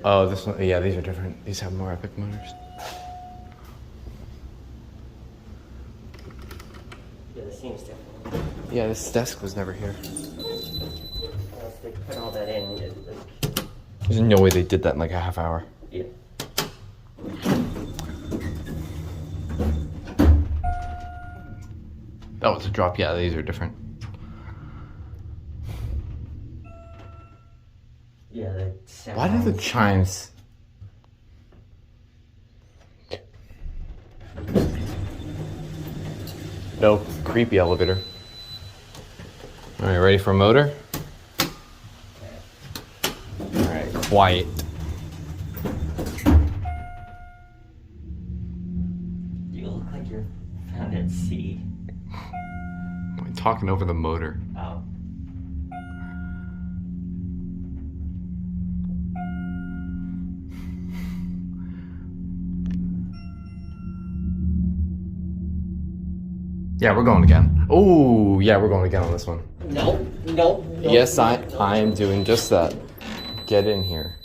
Oh, this one, yeah, these are different. These have more epic motors. Yeah, this seems different. Yeah, this desk was never here. Unless they put all that in, There's no way they did that in like a half hour. yeah. That was a drop. Yeah, these are different. Yeah, the sound. Why do the chimes... No, creepy elevator. All right, ready for a motor? All right, quiet. You look like you're found at sea. I'm talking over the motor. Oh. Yeah, we're going again. Oh, yeah, we're going again on this one. No. Yes, I am doing just that. Get in here.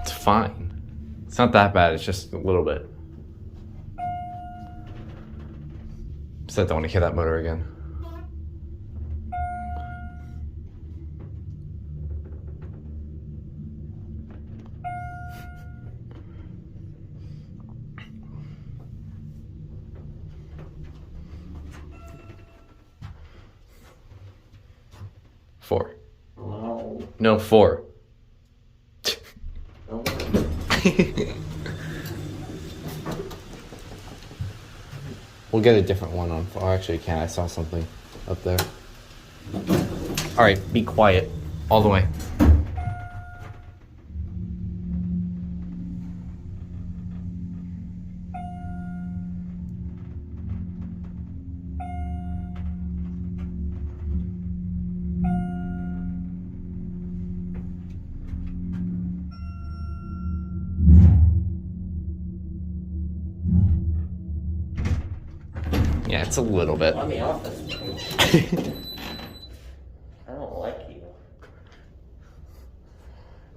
It's fine. It's not that bad, it's just a little bit. Just I don't want to hear that motor again. Four. No. No, four. No. We'll get a different one on. Oh, actually, I can't. I saw something up there. All right, be quiet. All the way. Yeah, it's a little bit. Let me off this thing. I don't like you.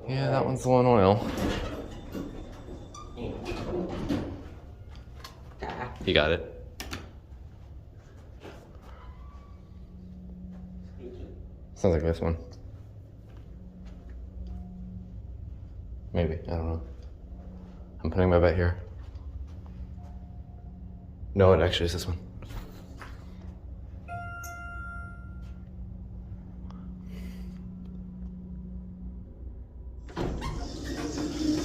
Yeah, that one's low on oil. You got it. Sounds like this one. Maybe, I don't know. I'm putting my bet here. No, it actually is this one.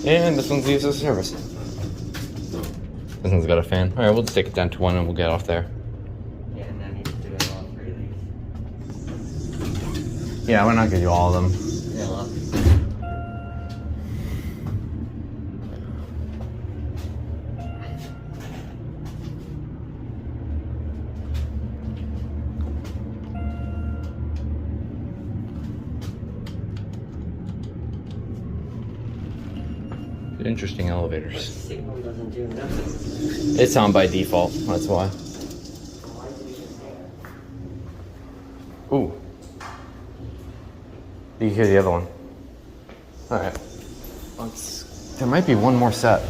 And this one's used as a service. This one's got a fan. All right, we'll just take it down to one and we'll get off there. Yeah, and then you can do it all three of these. Yeah, we're not gonna do all of them. Yeah, well. Interesting elevators. Signal doesn't do nothing. It's on by default, that's why. Why did you just say that? Ooh. You can hear the other one. All right. There might be one more set.